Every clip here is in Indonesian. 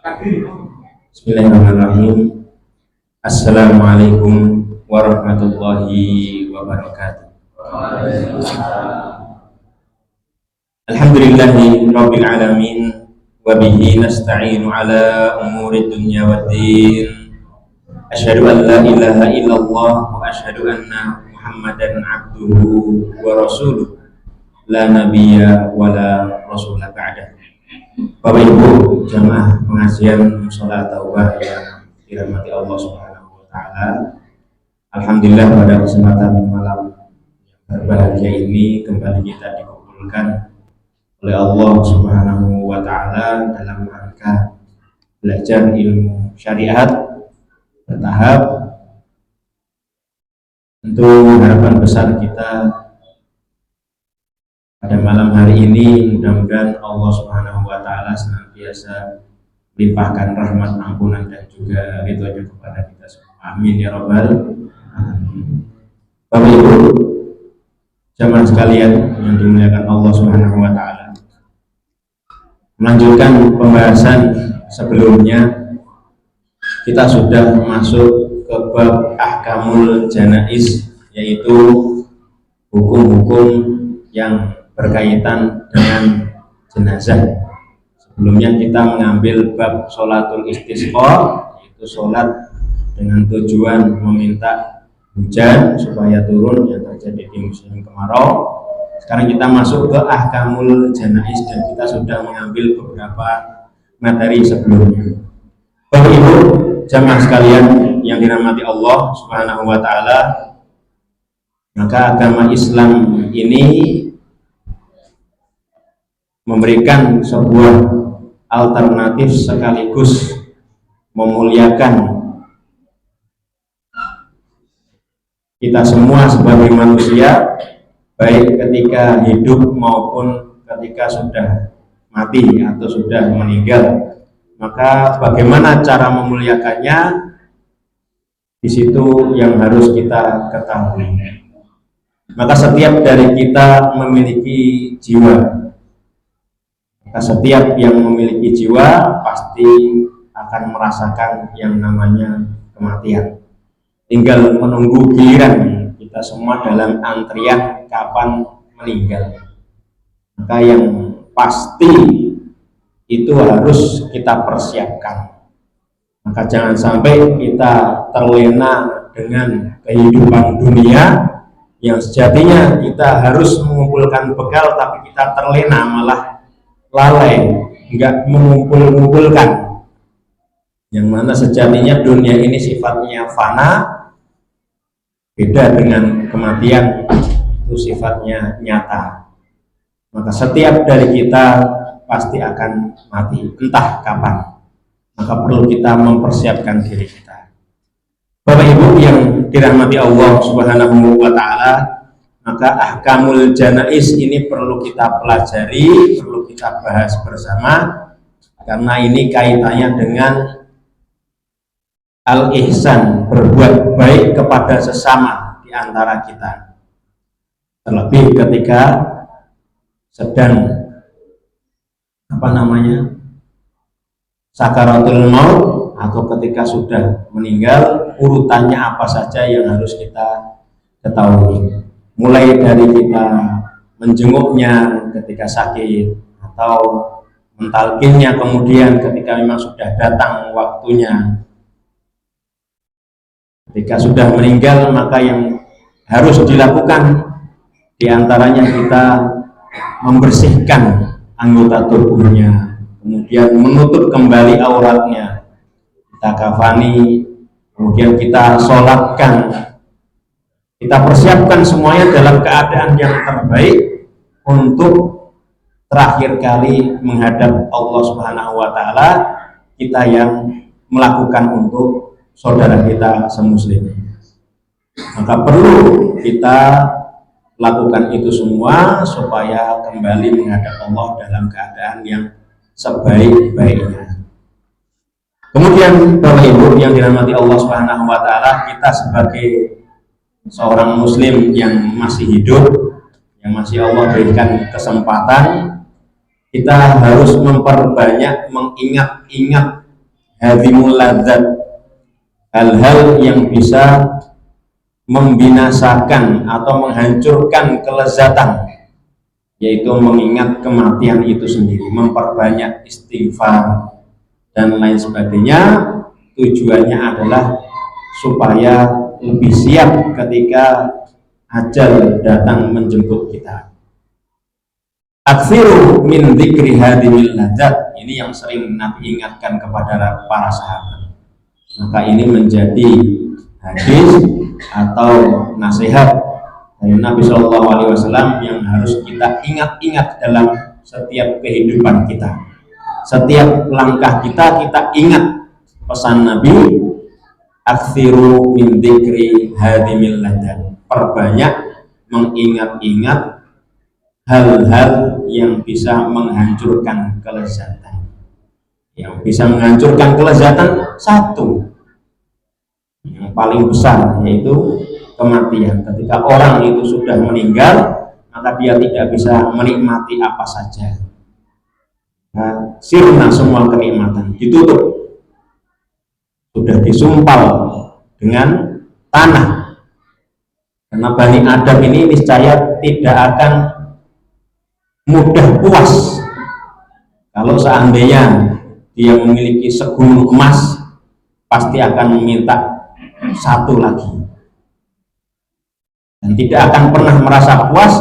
Bismillahirrahmanirrahim. Assalamualaikum warahmatullahi wabarakatuh. Alhamdulillahi rabbil alamin wa bihi nasta'inu ala umuri dunya waddin. Asyhadu an la ilaha illallah wa asyhadu anna Muhammadan abduhu wa rasuluh. La nabiyya wa la rasulah ba'dah. Bapak Ibu jamaah pengajian sholat taubah yang dirahmati Allah Subhanahu wa taala. Alhamdulillah pada kesempatan malam yang berbahagia ini kembali kita dikumpulkan oleh Allah Subhanahu wa taala dalam rangka belajar ilmu syariat bertahap. Tentu harapan besar kita pada malam hari ini mudah-mudahan Allah Subhanahu wa taala senantiasa limpahkan rahmat, ampunan dan juga ridhonya kepada kita semua. Amin ya rabbal alamin. Bapak Ibu jamaah sekalian yang dimuliakan Allah Subhanahu wa taala. Melanjutkan pembahasan sebelumnya, kita sudah masuk ke bab ahkamul janaiz, yaitu hukum-hukum yang berkaitan dengan jenazah. Sebelumnya kita mengambil bab sholatul istisqa, yaitu sholat dengan tujuan meminta hujan supaya turun yang terjadi di musim kemarau. Sekarang kita masuk ke ahkamul janaiz dan kita sudah mengambil beberapa materi sebelumnya. Bapak Ibu jamaah sekalian yang dirahmati Allah Subhanahu wa taala, maka agama Islam ini memberikan sebuah alternatif sekaligus memuliakan kita semua sebagai manusia, baik ketika hidup maupun ketika sudah mati atau sudah meninggal. Maka bagaimana cara memuliakannya, di situ yang harus kita ketahui. Maka setiap dari kita memiliki jiwa. Setiap yang memiliki jiwa pasti akan merasakan yang namanya kematian. Tinggal menunggu giliran, kita semua dalam antrian kapan meninggal. Maka yang pasti itu harus kita persiapkan. Maka jangan sampai kita terlena dengan kehidupan dunia yang sejatinya kita harus mengumpulkan bekal, tapi kita terlena malah lalai, enggak mengumpulkan. Yang mana sejatinya dunia ini sifatnya fana, beda dengan kematian, itu sifatnya nyata. Maka setiap dari kita pasti akan mati, entah kapan. Maka perlu kita mempersiapkan diri kita. Bapak Ibu yang dirahmati Allah Subhanahu wa taala, maka ahkamul janaiz ini perlu kita pelajari, perlu kita bahas bersama, karena ini kaitannya dengan al-ihsan, berbuat baik kepada sesama di antara kita. Terlebih ketika sedang sakaratul maut atau ketika sudah meninggal, urutannya apa saja yang harus kita ketahui. Mulai dari kita menjenguknya ketika sakit atau mentalkinnya kemudian ketika memang sudah datang waktunya. Ketika sudah meninggal, maka yang harus dilakukan diantaranya kita membersihkan anggota tubuhnya, kemudian menutup kembali auratnya, kita kafani, kemudian kita sholatkan. Kita persiapkan semuanya dalam keadaan yang terbaik untuk terakhir kali menghadap Allah Subhanahu wa taala, kita yang melakukan untuk saudara kita semuslim. Maka perlu kita lakukan itu semua supaya kembali menghadap Allah dalam keadaan yang sebaik-baiknya. Kemudian Bapak Ibu yang dirahmati Allah Subhanahu wa taala, kita sebagai seorang muslim yang masih hidup, yang masih Allah berikan kesempatan, kita harus memperbanyak mengingat-ingat hadimul ladzat, hal-hal yang bisa membinasakan atau menghancurkan kelezatan, yaitu mengingat kematian itu sendiri, memperbanyak istighfar dan lain sebagainya. Tujuannya adalah supaya lebih siap ketika ajal datang menjemput kita. Aksiru min dzikri hadimil ladzat, ini yang sering Nabi ingatkan kepada para sahabat. Maka ini menjadi hadis atau nasihat dari Nabi Shallallahu Alaihi Wasallam yang harus kita ingat-ingat dalam setiap kehidupan kita. Setiap langkah kita ingat pesan Nabi, aksiru min dzikri hadimil ladzat, perbanyak mengingat-ingat hal-hal yang bisa menghancurkan kelezatan. Yang bisa menghancurkan kelezatan satu, yang paling besar, yaitu kematian. Ketika orang itu sudah meninggal, maka dia tidak bisa menikmati apa saja. Nah, sirna semua kenikmatan, ditutup, sudah disumpal dengan tanah. Karena Bani Adam ini niscaya tidak akan mudah puas. Kalau seandainya dia memiliki segunung emas, pasti akan meminta satu lagi, dan tidak akan pernah merasa puas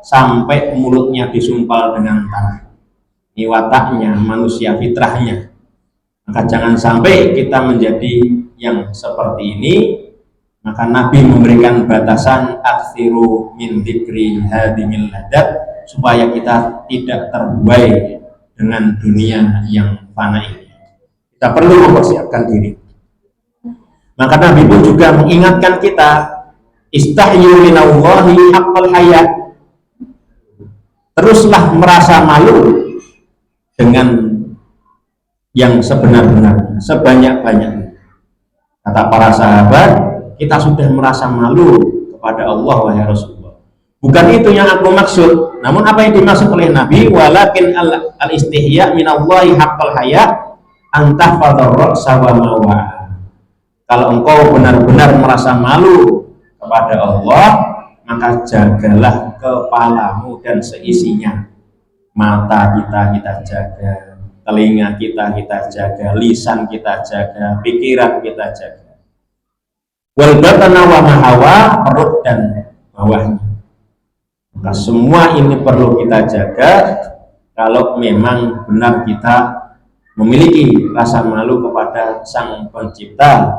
sampai mulutnya disumpal dengan tanah. Ini wataknya manusia, fitrahnya. Maka jangan sampai kita menjadi yang seperti ini. Maka Nabi memberikan batasan aksiru min dzikri hadimil ladzat, supaya kita tidak terbuai dengan dunia yang fana ini. Kita perlu mempersiapkan diri. Maka Nabi pun juga mengingatkan kita, istahyu minallahi haqqal hayat, teruslah merasa malu dengan yang sebenar-benarnya, sebanyak-banyaknya. Kata para sahabat, kita sudah merasa malu kepada Allah, wahai Rasulullah. Bukan itu yang aku maksud. Namun apa yang dimaksud oleh Nabi, walakin al-istihya minallahi haqqal hayat antahfadhar ra'sa wa mawa. Kalau engkau benar-benar merasa malu kepada Allah, maka jagalah kepalamu dan seisinya. Mata kita jaga, telinga kita jaga, lisan kita jaga, pikiran kita jaga. Wal batana wa mahawa, perut dan bawahnya. Maka semua ini perlu kita jaga kalau memang benar kita memiliki rasa malu kepada Sang Pencipta,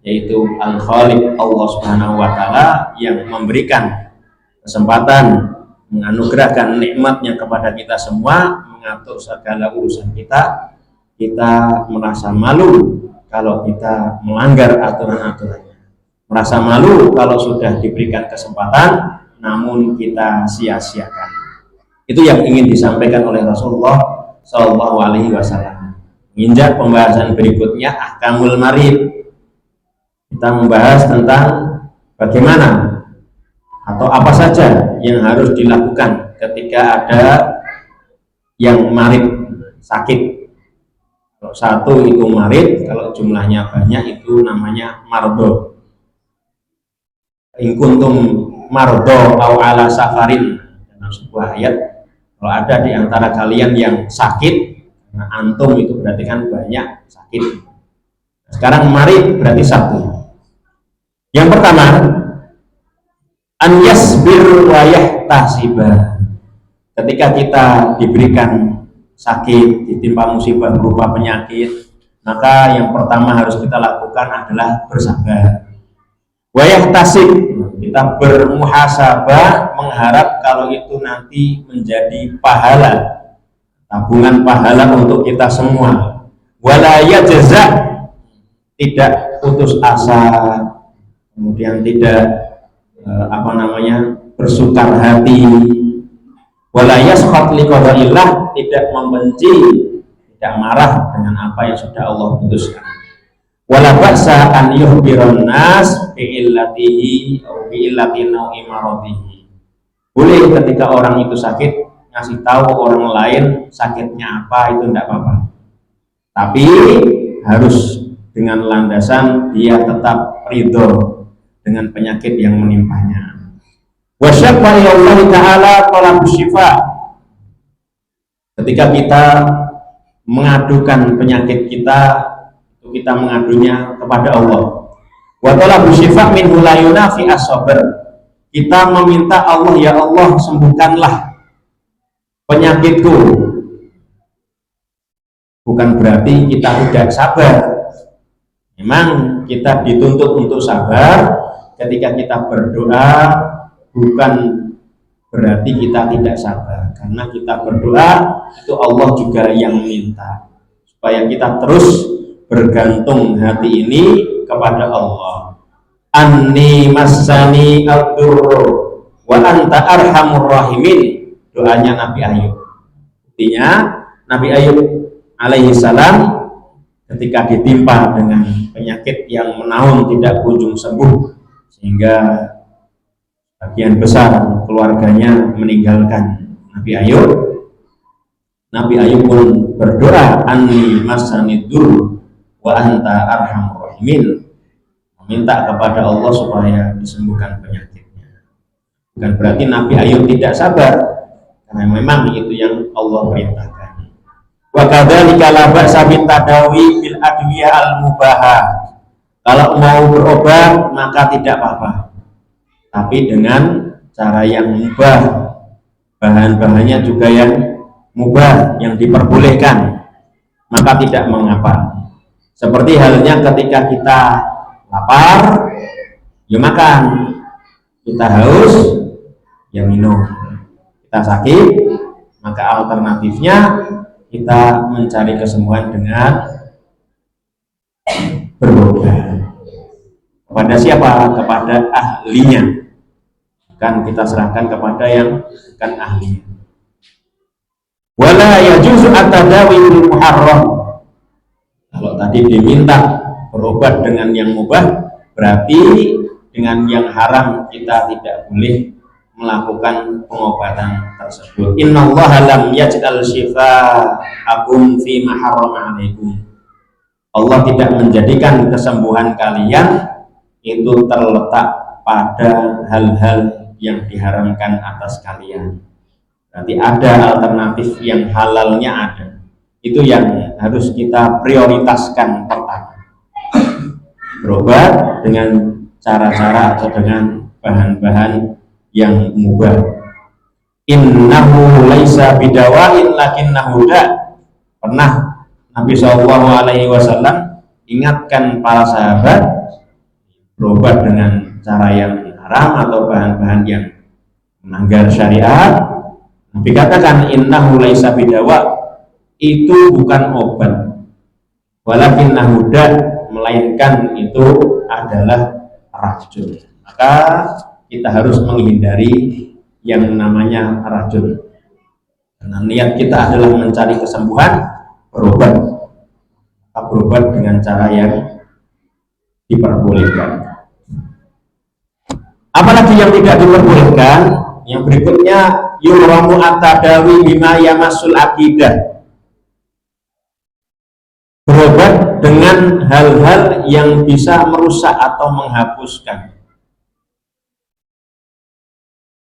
yaitu Al-Khaliq, Allah Subhanahu wa Ta'ala, yang memberikan kesempatan, menganugerahkan nikmatnya kepada kita semua, mengatur segala urusan kita. Kita merasa malu kalau kita melanggar aturan-aturannya, merasa malu kalau sudah diberikan kesempatan namun kita sia-siakan. Itu yang ingin disampaikan oleh Rasulullah Shallallahu Alaihi Wasallam. Menginjak pembahasan berikutnya, ahkamul marid. Kita membahas tentang bagaimana atau apa saja yang harus dilakukan ketika ada yang marid, sakit. Kalau satu itu marid, kalau jumlahnya banyak itu namanya mardo. In kuntum mardo au ala safarin, dalam sebuah ayat, kalau ada di antara kalian yang sakit, nah antum itu berarti kan banyak sakit. Sekarang marid berarti satu. Yang pertama, an yasbir wa yahtasiba. Ketika kita diberikan sakit, ditimpa musibah berupa penyakit, maka yang pertama harus kita lakukan adalah bersabar. Wa yahtasib, kita bermuhasabah, mengharap kalau itu nanti menjadi pahala, tabungan pahala untuk kita semua. Wala yajza, tidak putus asa, kemudian tidak bersukar hati. Wala yaskhat liqadaillah, tidak membenci, tidak marah dengan apa yang sudah Allah putuskan. Wala ba'sa an yuhbiran nas bi'illatihi atau bi'illati nau'i maradihi. Boleh ketika orang itu sakit ngasih tahu orang lain sakitnya apa, itu tidak apa-apa. Tapi harus dengan landasan dia tetap ridho dengan penyakit yang menimpanya. Wa syaqqa ila Allah taala talabus syifa. Ketika kita mengadukan penyakit kita, itu kita mengadunya kepada Allah. Wa talabus syifa min la yunafi as-sabr. Kita meminta Allah, ya Allah sembuhkanlah penyakitku. Bukan berarti kita tidak sabar. Memang kita dituntut untuk sabar ketika kita berdoa, bukan berarti kita tidak sabar. Karena kita berdoa itu Allah juga yang minta supaya kita terus bergantung hati ini kepada Allah. Anni massani ad-durru wa anta arhamur rahimin. Doanya Nabi Ayub. Artinya Nabi Ayub alaihi salam ketika ditimpa dengan penyakit yang menaun tidak kunjung sembuh, sehingga bagian besar keluarganya meninggalkan Nabi Ayub pun berdoa, anni masanid dur wa anta arhamur rahimin, meminta kepada Allah supaya disembuhkan penyakitnya. Bukan berarti Nabi Ayub tidak sabar, karena memang itu yang Allah perintahkan. Wa kadzalika la ba'sa bit tadawi bil adwiyah al mubahah. Kalau mau berobat maka tidak apa-apa, tapi dengan cara yang mubah, bahan-bahannya juga yang mubah, yang diperbolehkan, maka tidak mengapa. Seperti halnya ketika kita lapar, ya makan, kita haus, ya minum, kita sakit, maka alternatifnya kita mencari kesembuhan dengan berobat. Kepada siapa? Kepada ahlinya. Bukan kita serahkan kepada yang bukan ahlinya. Wala yajuzu at-tadawi bil muharram. Kalau tadi diminta berobat dengan yang mubah, berarti dengan yang haram kita tidak boleh melakukan pengobatan tersebut. Innallaha lam yaj'al syifaakum fi ma harrama 'alaikum. Allah tidak menjadikan kesembuhan kalian itu terletak pada hal-hal yang diharamkan atas kalian. Berarti ada alternatif yang halalnya ada. Itu yang harus kita prioritaskan pertama. Berobat dengan cara-cara atau dengan bahan-bahan yang mubah. Innahu laisa bidawain lakinnahu da. Pernah Nabi SAW ingatkan para sahabat berobat dengan cara yang haram atau bahan-bahan yang melanggar syariat. Nabi katakan innahu laisa bidawa, itu bukan obat, walakinnahu da, melainkan itu adalah racun. Maka kita harus menghindari yang namanya racun. Karena niat kita adalah mencari kesembuhan, berobat. Kita berobat dengan cara yang diperbolehkan. Apalagi yang tidak diperbolehkan, yang berikutnya yuramu at-tadawi bima yamassul akidah. Berobat dengan hal-hal yang bisa merusak atau menghapuskan.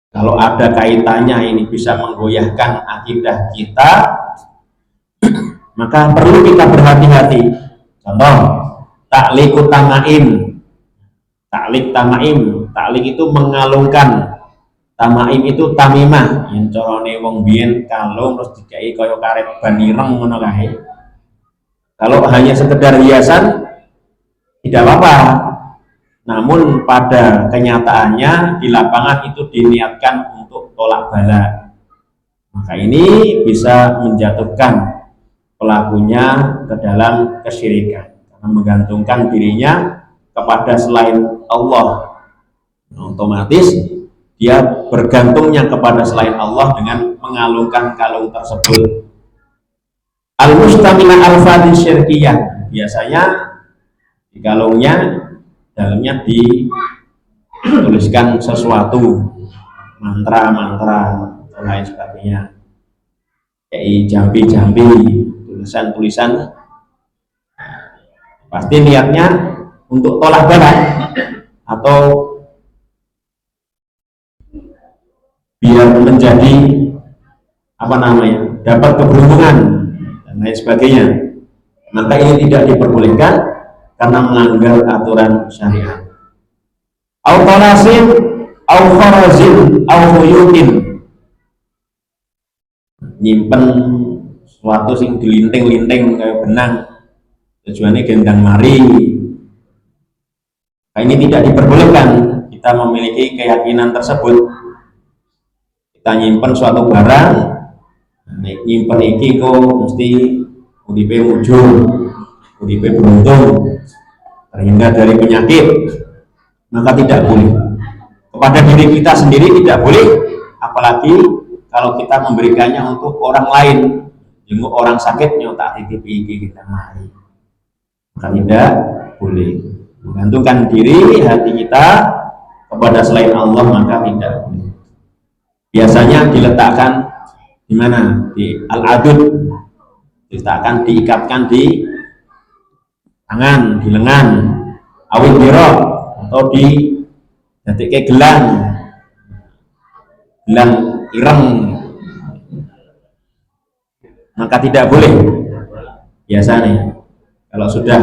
Kalau ada kaitannya ini bisa menggoyahkan akidah kita, maka perlu kita berhati-hati. Contoh, takliku tamaim. Taklik tamaim, taklik itu mengalungkan. Tamaim itu tamimah, yang corone wong biyen kalung terus dikai kaya karet ban ireng ngono kae. Kalau hanya sekedar hiasan tidak apa-apa. Namun pada kenyataannya di lapangan itu diniatkan untuk tolak bala. Maka ini bisa menjatuhkan pelakunya ke dalam kesyirikan, karena menggantungkan dirinya kepada selain Allah. Otomatis dia bergantungnya kepada selain Allah dengan mengalungkan kalung tersebut. Al-mustamina al-fadhi syirkiyah, biasanya di kalungnya dalamnya dituliskan sesuatu, mantra-mantra dan lain sebagainya, kayak jambi-jambi, tulisan-tulisan pasti niatnya untuk tolak bala atau biar menjadi apa namanya, dapat keberuntungan dan lain sebagainya. Maka ini tidak diperbolehkan karena melanggar aturan syariat. Au talasim au kharazin au khuyutin, nyimpen suatu sing dilinting-linting kayak benang, tujuannya gendang mari. Nah, ini tidak diperbolehkan. Kita memiliki keyakinan tersebut, kita nyimpen suatu barang, nyimpen iki kok mesti uripe mujur, uripe beruntung, terhindar dari penyakit, maka tidak boleh. Kepada diri kita sendiri tidak boleh, apalagi kalau kita memberikannya untuk orang lain. Jenguk orang sakit tak titipi kita mari, maka tidak boleh. Menggantungkan diri hati kita kepada selain Allah maka tidak boleh. Biasanya diletakkan di mana? Di al-adud, diletakkan, diikatkan di tangan, di lengan, awil biro, atau di detik gelang ireng, maka tidak boleh. Biasanya kalau sudah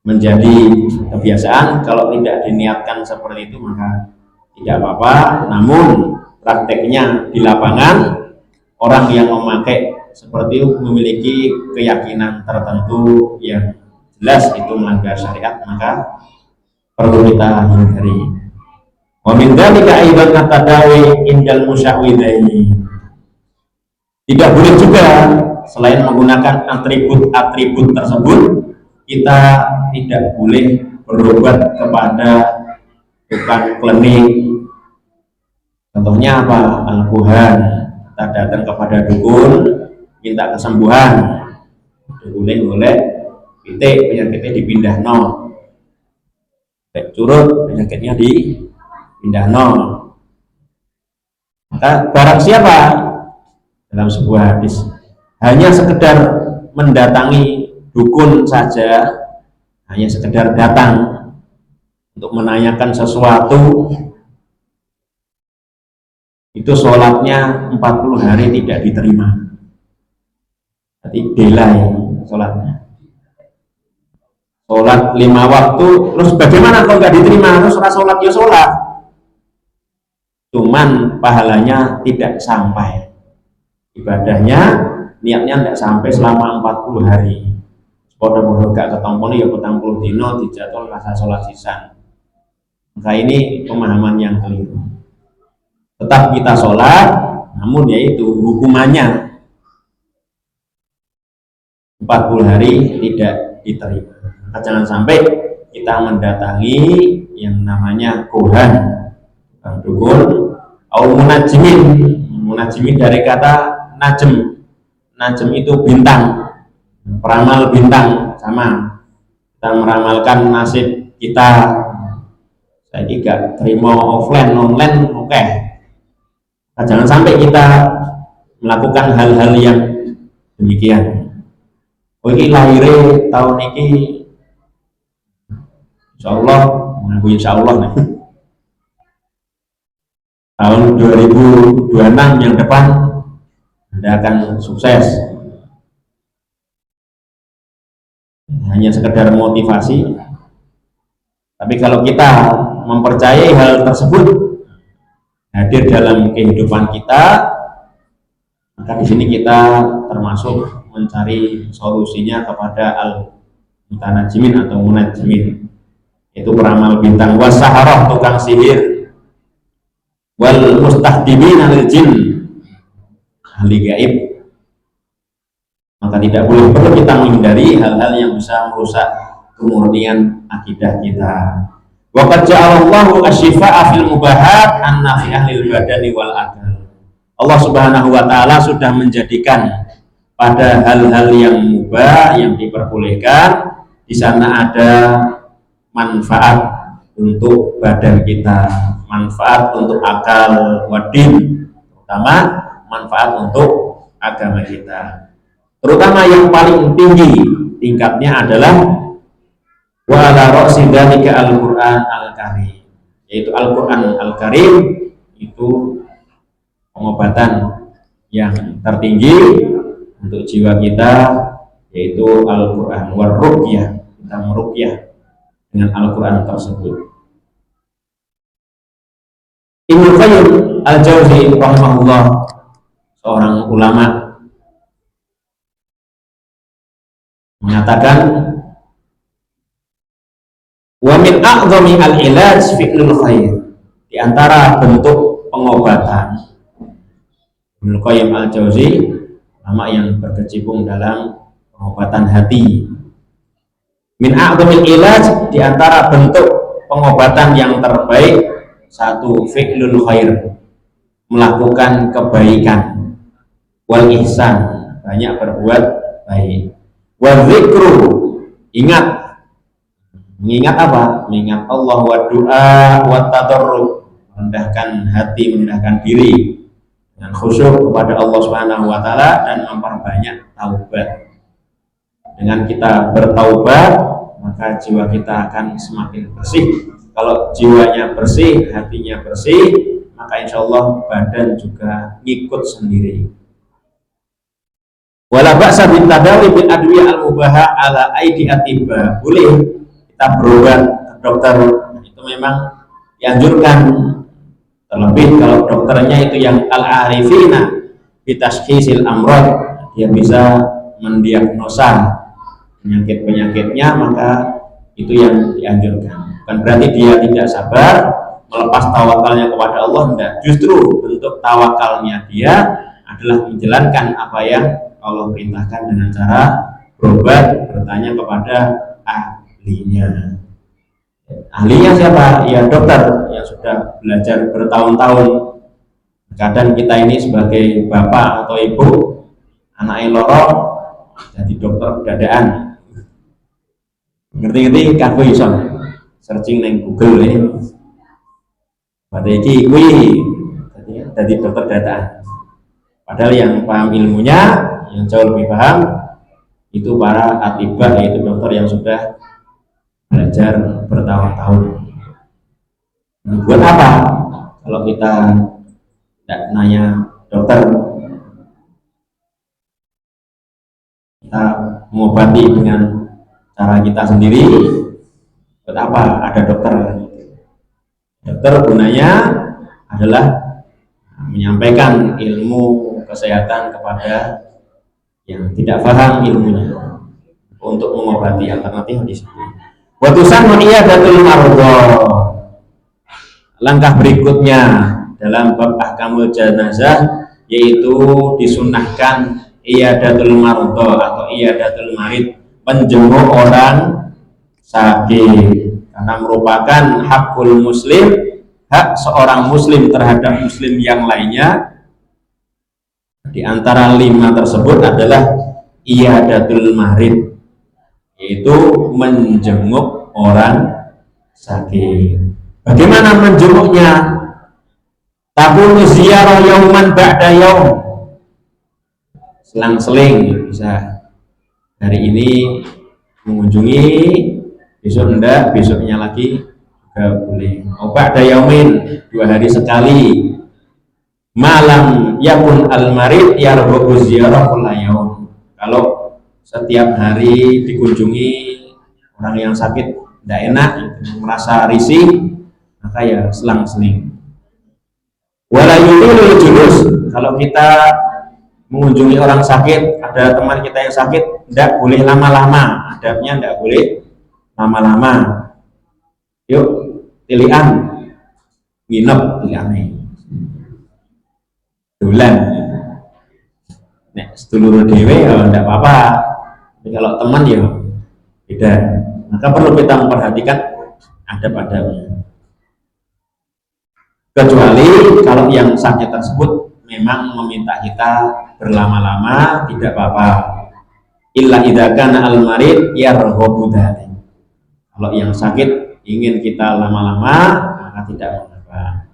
menjadi kebiasaan, kalau tidak diniatkan seperti itu maka tidak apa-apa. Namun prakteknya di lapangan, orang yang memakai seperti itu memiliki keyakinan tertentu yang jelas itu melanggar syariat, maka perlu kita hindari. Wa min dzalika aidan at-tadawi indal musyawwidaini. Tidak boleh juga selain menggunakan atribut-atribut tersebut, kita tidak boleh berobat kepada tukang klinik. Contohnya apa? Al-Quhan, kita datang kepada dukun minta kesembuhan, boleh pitik penyakitnya dipindah curut penyakitnya dipindah maka barang siapa dalam sebuah hadis hanya sekedar mendatangi dukun saja, hanya sekedar datang untuk menanyakan sesuatu, itu sholatnya 40 hari tidak diterima. Jadi delay sholatnya. Sholat 5 waktu, terus bagaimana kalau nggak diterima? Terus sholat ya sholat, cuman pahalanya tidak sampai. Ibadahnya, niatnya tidak sampai selama 40 hari. Bodoh-bodoh gak ketomponi ya petang puluh dino dijadwal rasa sholat sisan. Maka ini pemahaman yang keliru. Tetap kita sholat, namun yaitu hukumannya 40 hari tidak diterima. Maka jangan sampai kita mendatangi yang namanya kohan, dukun, au munajimin dari kata najem itu bintang, peramal bintang. Sama kita meramalkan nasib kita, saya tidak terima offline online, oke. Nah, jangan sampai kita melakukan hal-hal yang demikian. Ini lahirnya tahun ini insyaallah, mengaku insyaallah nih, tahun 2026 yang depan Anda akan sukses. Hanya sekedar motivasi. Tapi kalau kita mempercayai hal tersebut hadir dalam kehidupan kita, maka di sini kita termasuk mencari solusinya kepada al-mutanajimin atau munajimin, yaitu peramal bintang, wasaharah tukang sihir, wal mustahdimin alil jin, ahli gaib. Maka tidak boleh, perlu kita menghindari hal-hal yang bisa merusak kemurnian akidah kita. Wa qad ja'alallahu asy-syifaa'a fil mubahat an-nafi ahlil badani wal akal. Allah Subhanahu wa taala sudah menjadikan pada hal-hal yang mubah, yang diperbolehkan, di sana ada manfaat untuk badan kita, manfaat untuk akal wadin, terutama manfaat untuk agama kita. Terutama yang paling tingkatnya adalah wa ala ra'si dzalika al-Qur'an al-Karim, yaitu Al-Qur'an al-Karim itu pengobatan yang tertinggi untuk jiwa kita, yaitu Al-Qur'an wa ruqyah, kita meruqyah dengan Al-Qur'an tersebut. Ibnu Qayyim al-Jauzi rahimahullah, seorang ulama, mengatakan wa min a'zami al-ilaj fi'lul khair, di antara bentuk pengobatan. Ibnu Qayyim al-Jauzi, ulama yang berkecimpung dalam pengobatan hati. Min a'zamil ilaj, di antara bentuk pengobatan yang terbaik, satu, fi'lul khair, melakukan kebaikan, wal ihsan, banyak berbuat baik, wal zikru, ingat, mengingat apa? Mengingat Allah, wa du'a wa tadarrub, merendahkan hati, merendahkan diri dengan khusyuk kepada Allah Subhanahu wa taala, dan memperbanyak taubat. Dengan kita bertaubat, maka jiwa kita akan semakin bersih. Kalau jiwanya bersih, hatinya bersih, maka insya Allah badan juga ngikut sendiri. Wala ba'sa bitadawi bil adwiyah al-mubaha ala aidi atibba, boleh kita berobat ke dokter, itu memang dianjurkan, terlebih kalau dokternya itu yang al-arifina bitashkhisil amrad, dia bisa mendiagnosa penyakit-penyakitnya, maka itu yang dianjurkan. Bukan berarti dia tidak sabar, melepas tawakalnya kepada Allah, tidak. Justru bentuk tawakalnya dia adalah menjalankan apa yang Allah perintahkan dengan cara berobat, bertanya kepada ahlinya. Ahlinya siapa? Ya dokter yang sudah belajar bertahun-tahun. Kadang kita ini sebagai bapak atau ibu, anaknya loro jadi dokter dadaan, ngerti-ngerti kan kuwi iso searching neng Google ini, berarti iki kuwi jadi dokter dadaan. Padahal yang paham ilmunya, yang jauh lebih paham itu para atibah, yaitu dokter yang sudah belajar bertahun-tahun. Buat apa kalau kita tidak nanya dokter, kita mengobati dengan cara kita sendiri? Buat apa ada dokter? Dokter gunanya adalah menyampaikan ilmu kesehatan kepada yang tidak paham ilmunya, untuk mengobati, alternatif di situ. Watusan iyadatul marudha, langkah berikutnya dalam bab ahkamul janazah, yaitu disunnahkan iyadatul marudha atau iyadatul marid, menjenguk orang sakit, karena merupakan hakul muslim, hak seorang muslim terhadap muslim yang lainnya. Di antara 5 tersebut adalah iyadatul marid, yaitu menjenguk orang sakit. Bagaimana menjenguknya? Takunu ziyarah yauman ba'da yaum, selang-seling, bisa hari ini mengunjungi, besok enggak, besoknya lagi juga boleh. Ba'da yaumin, 2 hari sekali. Malam yakun al-marid yarbu ziyarah kulla yaum, kalau setiap hari dikunjungi orang yang sakit tidak enak, merasa risih, maka ya selang-seling. Wala yulil julus, kalau kita mengunjungi orang sakit, ada teman kita yang sakit, tidak boleh lama-lama, adabnya tidak boleh lama-lama. Yuk pilihan nginep, pilihannya bulan, nek sedulur dewe ya tidak apa-apa, tapi kalau teman ya beda. Maka perlu kita memperhatikan adab-adabnya. Kecuali kalau yang sakit tersebut memang meminta kita berlama-lama, tidak apa-apa. Illa idza kana al-marid yarghabu dzalik. Kalau yang sakit ingin kita lama-lama, maka tidak mengapa.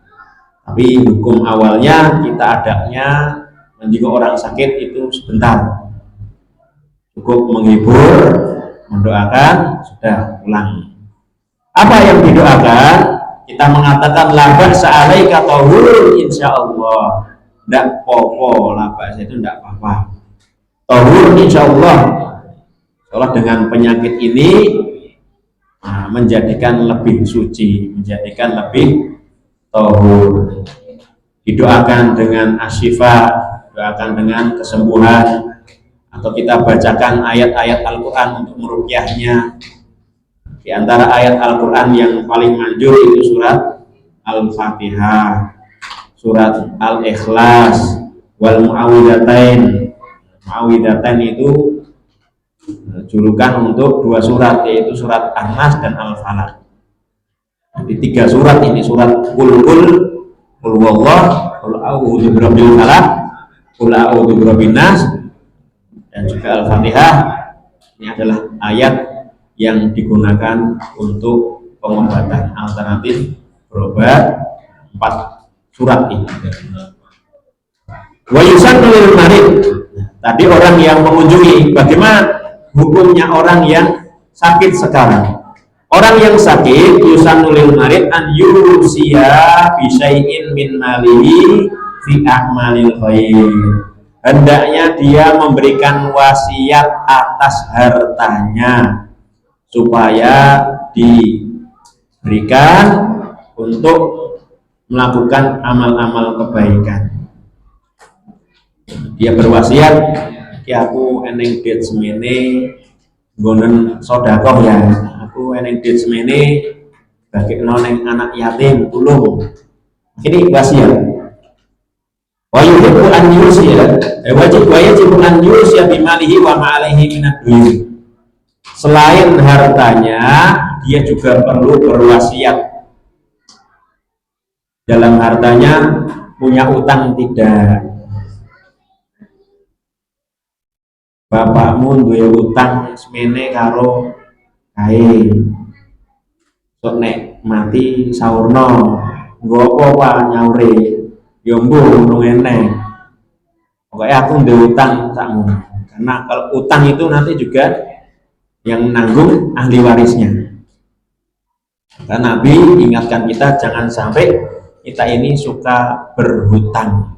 Tapi hukum awalnya kita adabnya menjenguk orang sakit itu sebentar, cukup menghibur, mendoakan sudah pulang. Apa yang didoakan? Kita mengatakan labak sa'alaika tahur insyaallah. Tidak popo, labak itu tidak apa-apa. Tahur insyaallah. Kalau dengan penyakit ini menjadikan lebih suci, menjadikan lebih tahur. Didoakan dengan asyifa, doakan dengan kesembuhan, atau kita bacakan ayat-ayat Al-Quran untuk meruqyahnya. Di antara ayat Al-Quran yang paling manjur itu surat Al-Fatihah, surat Al-Ikhlas, wal Mu'awwidhatain. Mu'awwidhatain itu julukan untuk dua surat, yaitu surat An-Nas dan Al-Falaq. Di tiga surat ini, surat Qul Huwallah, Qul a'udzu birabbil falaq, Qul a'udzu birabbin nas, dan juga Al-Fatihah, ini adalah ayat yang digunakan untuk pengobatan alternatif berobat 4 surat ini. Wa yusannu lil marid. Tadi orang yang mengunjungi, bagaimana hukumnya orang yang sakit sekarang? Orang yang sakit yusannu lil marid an yusiya bi syai'in min malihi fi a'malil khair. Hendaknya dia memberikan wasiat atas hartanya supaya diberikan untuk melakukan amal-amal kebaikan. Dia berwasiat, ki aku eneng duit semene nggonen sedekah ya. Aku eneng duit semene bagekno ning anak yatim tulung. Ini wasiat. Wa yuhibbu an yusiya, wajib an yusiya bimalihi wa ma'alaihi minad dunya. Selain hartanya, dia juga perlu berwasiat. Dalam hartanya punya utang tidak. Bapakmu duwe utang semene karo kae. Sok nek mati saurno, nggo apa nyaure? Ya mbuh urung eneng. Pokoke aku duwe utang sakmu. Karena kalau utang itu nanti juga yang nanggung ahli warisnya. Karena Nabi ingatkan kita jangan sampai kita ini suka berhutang.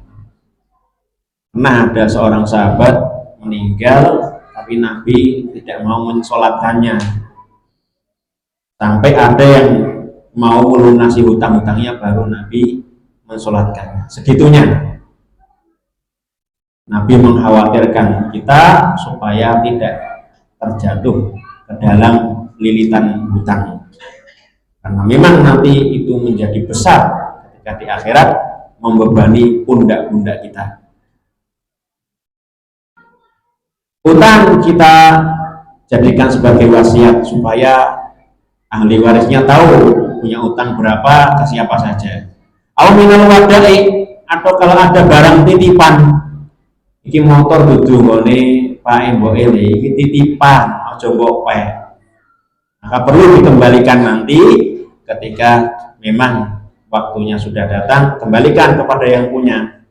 Nah, ada seorang sahabat meninggal tapi Nabi tidak mau mensolatkannya sampai ada yang mau melunasi hutang-hutangnya baru Nabi mensolatkannya. Segitunya Nabi mengkhawatirkan kita supaya tidak terjatuh ke dalam lilitan hutang, karena memang nanti itu menjadi besar ketika di akhirat membebani pundak-pundak kita. Utang kita jadikan sebagai wasiat supaya ahli warisnya tahu punya utang berapa ke siapa saja. Au minal wadai, atau kalau ada barang titipan, iki motor dudu ngene Pak Mbok iki titipan aja mbok pe. Maka perlu dikembalikan nanti ketika memang waktunya sudah datang, kembalikan kepada yang punya.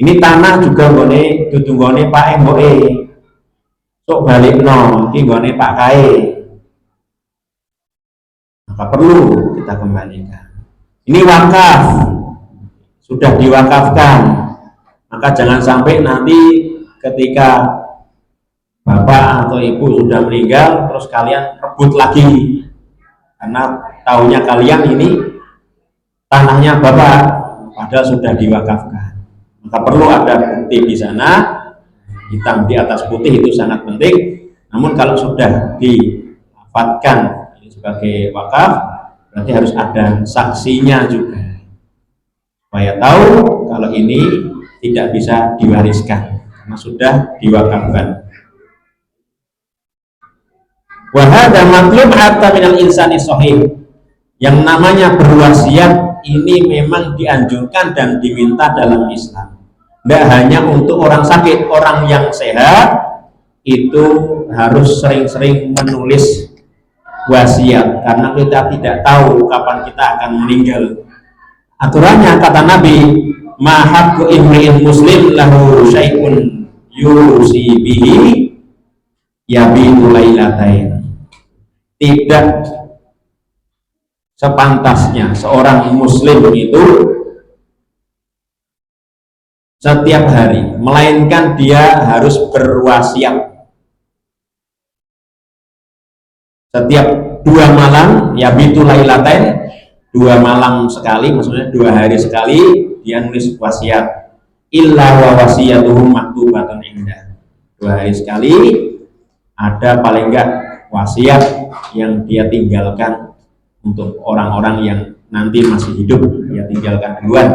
Ini tanah juga nggone dudu nggone Pak Mbok sok balikno iki nggone Pak Kae. Maka perlu kita kembalikan. Ini wakaf, sudah diwakafkan, maka jangan sampai nanti ketika bapak atau ibu sudah meninggal terus kalian rebut lagi, karena tahunya kalian ini tanahnya bapak padahal sudah diwakafkan. Maka perlu ada bukti di sana, hitam di atas putih, itu sangat penting. Namun kalau sudah diwafatkan sebagai wakaf, berarti harus ada saksinya juga supaya tahu kalau ini tidak bisa diwariskan karena sudah diwakafkan. Wa hadza matlub hatta minal insani shahih. Yang namanya berwasiat ini memang dianjurkan dan diminta dalam Islam. Tidak hanya untuk orang sakit, orang yang sehat itu harus sering-sering menulis wasiat karena kita tidak tahu kapan kita akan meninggal. Aturannya kata Nabi, ma haqqu imri'in muslim lahu syai'un yusi bihi yabitu lailatain. tidak sepantasnya seorang muslim itu setiap hari, melainkan dia harus berwasiat setiap 2 malam, ya bitu lailatain, 2 malam sekali, maksudnya 2 hari sekali dia nulis wasiat. Illa wa wasiyatuhum maktubatun indah. 2 hari sekali ada paling enggak wasiat yang dia tinggalkan untuk orang-orang yang nanti masih hidup, dia tinggalkan duluan,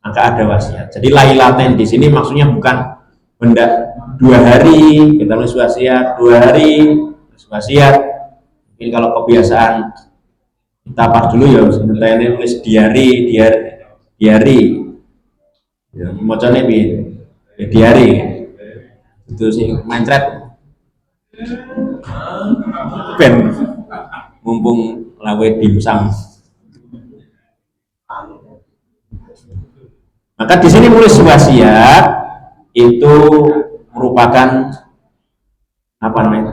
maka ada wasiat. Jadi lailatain di sini maksudnya bukan benda 2 hari kita nulis wasiat, 2 hari nulis wasiat. Mungkin kalau kebiasaan kita pas dulu ya, sebenarnya ini nulis diari ya, macamnya diari itu sih mencret ben mumpung lawe dimsum. Maka di sini nulis wasiat itu merupakan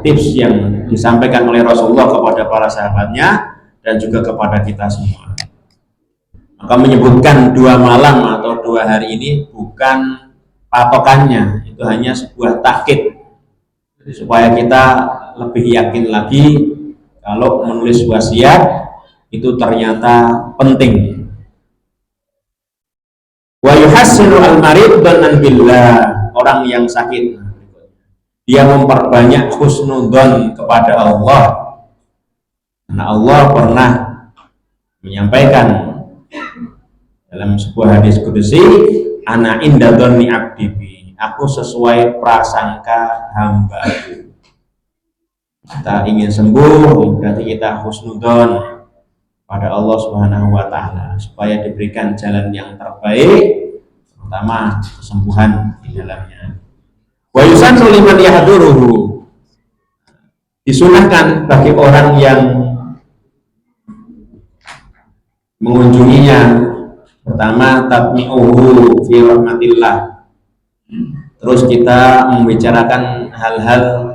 tips yang disampaikan oleh Rasulullah kepada para sahabatnya dan juga kepada kita semua. Maka menyebutkan 2 malam atau 2 hari ini bukan patokannya, itu hanya sebuah takkid supaya kita lebih yakin lagi kalau menulis wasiat itu ternyata penting. Wa yuhassilu al-marid dhanan billah, orang yang sakit dia memperbanyak husnudzon kepada Allah, karena Allah pernah menyampaikan dalam sebuah hadis qudsi, ana inda dzanni abdi bi, aku sesuai prasangka hambaku. Kita ingin sembuh, berarti kita husnudzon pada Allah Subhanahu wa taala supaya diberikan jalan yang terbaik, terutama kesembuhan di dalamnya. Wa yusannu liman yahduruhu, disunahkan bagi orang yang mengunjunginya, pertama tatmi'uhu fi rahmatillah, terus kita membicarakan hal-hal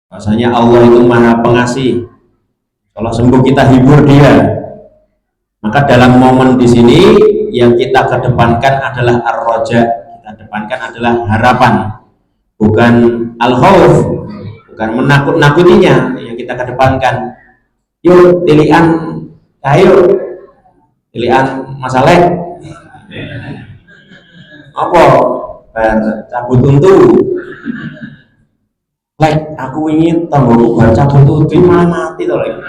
bahasanya Allah itu maha pengasih, kalau sembuh kita hibur dia. Maka dalam momen di sini yang kita kedepankan adalah ar-raja, kita kedepankan adalah harapan, bukan al-khauf, bukan menakut-nakutinya yang kita kedepankan. Yuk pilihan, ayo pilihan masalah apa cabut untu, aku ingin tanggoku cabut untu malah mati tuh lagi.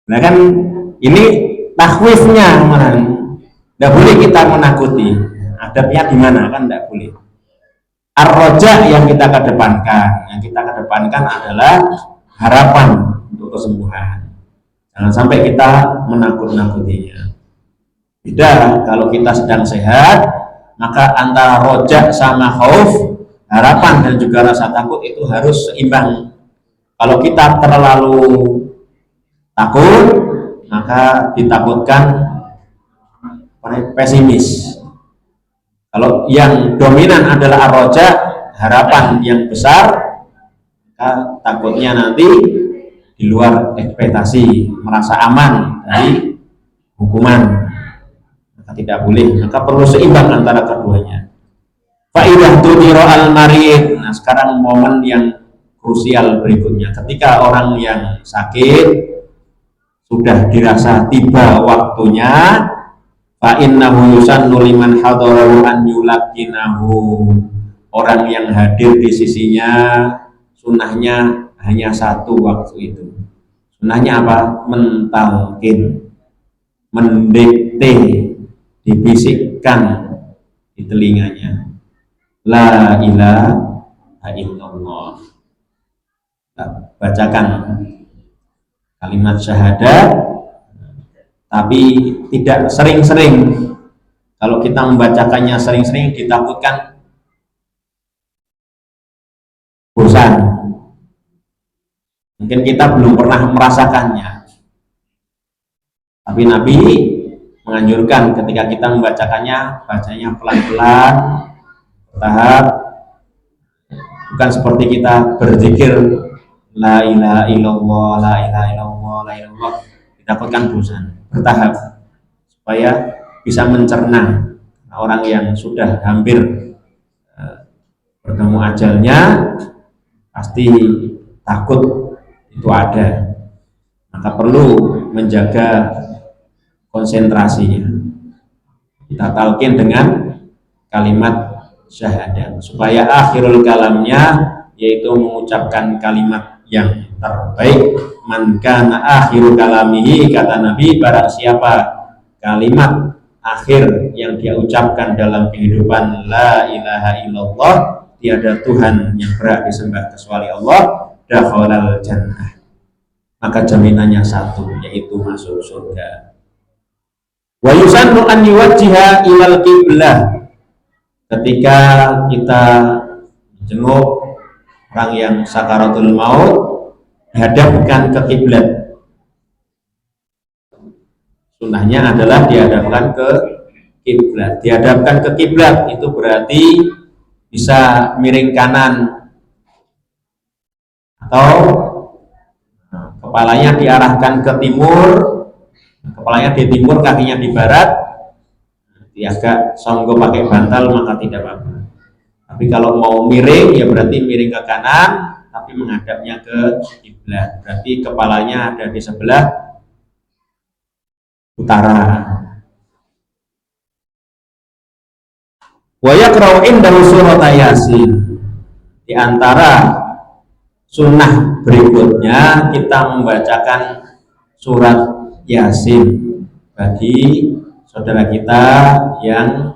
Nah kan ini takhwifnya, tidak boleh kita menakuti. Adabnya di mana kan tidak boleh. Ar-raja yang kita kedepankan, adalah harapan untuk kesembuhan. Jangan sampai kita menakut-nakutinya. Beda kalau kita sedang sehat, maka antara roja sama khauf, harapan dan juga rasa takut itu harus seimbang. Kalau kita terlalu takut, maka ditakutkan pesimis. Kalau yang dominan adalah ar-raja, harapan yang besar, maka takutnya nanti di luar ekspektasi, merasa aman dari hukuman. Maka tidak boleh, maka perlu seimbang antara keduanya. Faidah tudiro al-marid. Nah, sekarang momen yang krusial berikutnya, ketika orang yang sakit sudah dirasa tiba waktunya, fa innahu yusannu liman hadarahu an yulaqinahu, orang yang hadir di sisinya sunahnya hanya satu waktu itu. Sunahnya apa? Mentalkin, mendikte, dibisikkan di telinganya, la ilaha illallah. Bacakan kalimat syahadat, tapi tidak sering-sering. Kalau kita membacakannya sering-sering, ditakutkan bosan. Mungkin kita belum pernah merasakannya, tapi Nabi menganjurkan ketika kita membacakannya, bacanya pelan-pelan, bertahap, bukan seperti kita berzikir la ilaha illallah, la ilaha illallah, la ilaha illallah, didapatkan bosan, bertahap supaya bisa mencerna. Orang yang sudah hampir bertemu ajalnya pasti takut itu ada, maka perlu menjaga konsentrasinya. Kita talqin dengan kalimat syahadat supaya akhirul kalamnya yaitu mengucapkan kalimat yang terbaik. Man kana akhiru kalamihi, kata Nabi, barang siapa kalimat akhir yang dia ucapkan dalam kehidupan la ilaha illallah, tiada Tuhan yang berhak disembah kecuali Allah, dakhalal jannah, maka jaminannya satu, yaitu masuk surga. Wa yusannu an yuwajjiha ilal qiblah, ketika kita jenguk orang yang sakaratul maut, hadapkan ke kiblat. Sunnahnya adalah dihadapkan ke kiblat. Dihadapkan ke kiblat itu berarti bisa miring kanan atau kepalanya diarahkan ke timur, kepalanya di timur, kakinya di barat. Dia agak songgo pakai bantal maka tidak apa-apa. Tapi kalau mau miring ya berarti miring ke kanan tapi menghadapnya ke kiblat. Berarti kepalanya ada di sebelah utara. Wa yaqra'u indahu surat Yasin. Di antara sunnah berikutnya kita membacakan surat Yasin bagi saudara kita yang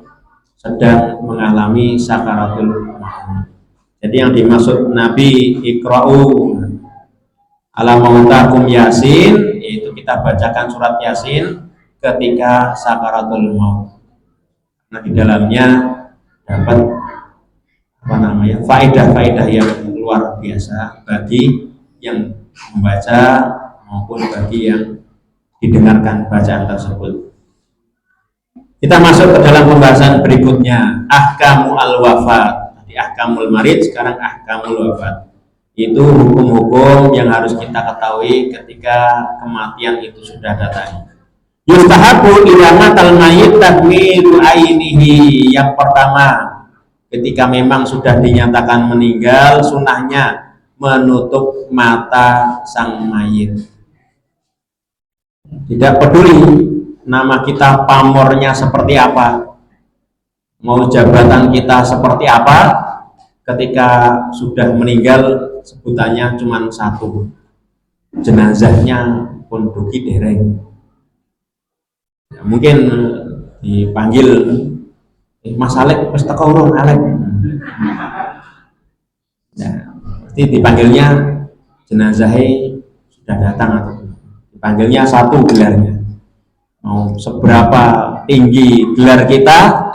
sedang mengalami sakaratul maut. Jadi yang dimaksud Nabi iqra'u ala mautakum Yasin, yaitu kita bacakan surat Yasin ketika sakaratul maut. Nah, di dalamnya dapat faedah-faedah yang luar biasa bagi yang membaca maupun bagi yang didengarkan bacaan tersebut. Kita masuk ke dalam pembahasan berikutnya, ahkamu al-wafat. Tadi ahkamul marid, sekarang ahkamul wafat. Itu hukum-hukum yang harus kita ketahui ketika kematian itu sudah datang. Yustahabu idamatal mayyit takmilu ainihi. Yang pertama, ketika memang sudah dinyatakan meninggal, sunnahnya menutup mata sang mayit. Tidak peduli nama kita pamornya seperti apa, mau jabatan kita seperti apa, ketika sudah meninggal sebutannya cuma satu, jenazahnya pun duki dereng. Ya, mungkin dipanggil Mas Alek, wis teko urung Alek. Ya, pasti dipanggilnya jenazahnya sudah datang atau dipanggilnya satu gelarnya. Mau seberapa tinggi gelar kita,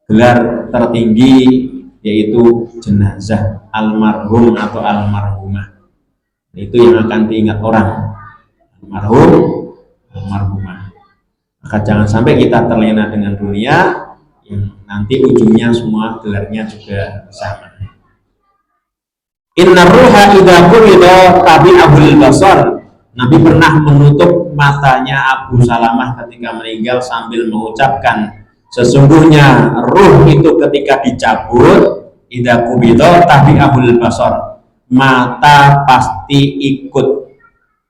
gelar tertinggi yaitu jenazah almarhum atau almarhumah. Itu yang akan diingat orang, almarhum, almarhumah. Maka jangan sampai kita terlena dengan dunia yang nanti ujungnya semua gelarnya juga sama. Inna ruha idza qubida tabi'ahul basar. Nabi pernah menutup matanya Abu Salamah ketika meninggal sambil mengucapkan, sesungguhnya ruh itu ketika dicabut, idza qubida tabi'ahul basar, mata pasti ikut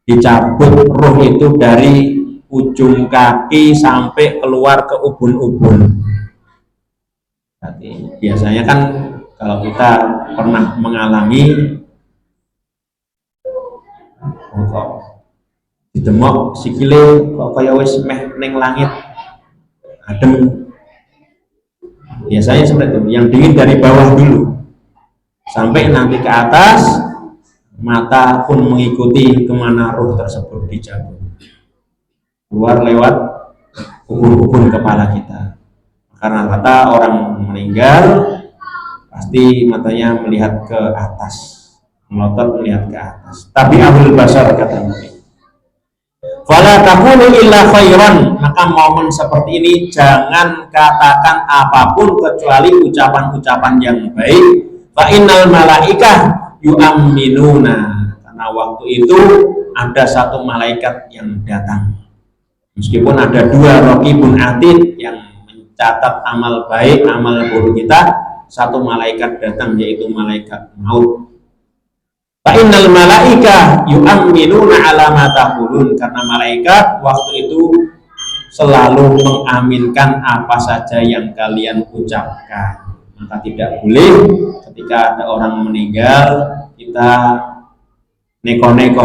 dicabut. Ruh itu dari ujung kaki sampai keluar ke ubun-ubun. Biasanya kan kalau kita pernah mengalami kok didemok sikile kok kaya wis meh ning langit adem, biasanya seperti itu. Yang dingin dari bawah dulu sampai nanti ke atas, mata pun mengikuti kemana ruh tersebut dicabut, keluar lewat ubun-ubun kepala kita. Karena kata orang meninggal pasti matanya melihat ke atas, melotot melihat ke atas. Tapi ahul basar, kata Nabi, fala taqulu illa khairan, maka momen seperti ini jangan katakan apapun kecuali ucapan-ucapan yang baik. Fa innal malaikah yu'minuna, karena waktu itu ada satu malaikat yang datang. Meskipun ada dua raqibun atid yang mencatat amal baik, amal buruk kita, satu malaikat datang yaitu malaikat maut. Fa innal malaika yu'minuna ala ma taqulun, karena malaikat waktu itu selalu mengaminkan apa saja yang kalian ucapkan. Maka tidak boleh ketika ada orang meninggal kita neko-neko,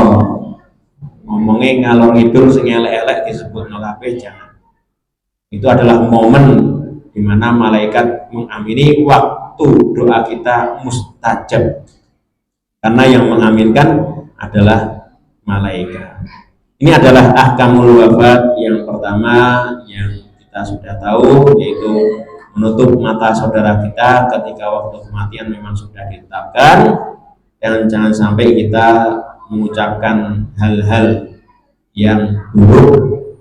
ngomongnya ngalor ngidul sing elek-elek disebut kabeh, jangan. Itu adalah momen di mana malaikat mengamini waktu doa kita mustajab, karena yang mengaminkan adalah malaikat. Ini adalah ahkamul wafat yang pertama yang kita sudah tahu, yaitu menutup mata saudara kita ketika waktu kematian memang sudah ditetapkan, dan jangan sampai kita mengucapkan hal-hal yang buruk.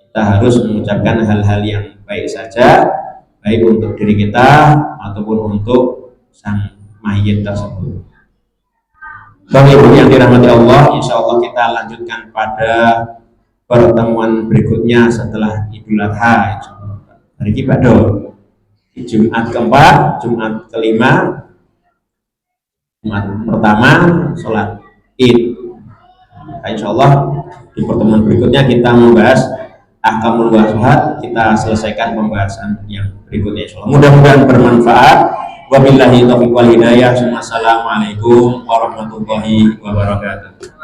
Kita harus mengucapkan hal-hal yang baik saja, baik untuk diri kita ataupun untuk sang mayit tersebut. Bagi ibu yang dirahmati Allah, insya Allah kita lanjutkan pada pertemuan berikutnya setelah Idul Adha. Hari ini pada Jumat keempat, Jumat kelima, Jumat pertama, sholat Id. Nah, insya Allah di pertemuan berikutnya kita membahas ahkamul wafat, kita selesaikan pembahasan yang berikutnya. Insya Allah. Mudah-mudahan bermanfaat. Wabillahi taufiq wal hidayah. Assalamualaikum warahmatullahi wabarakatuh.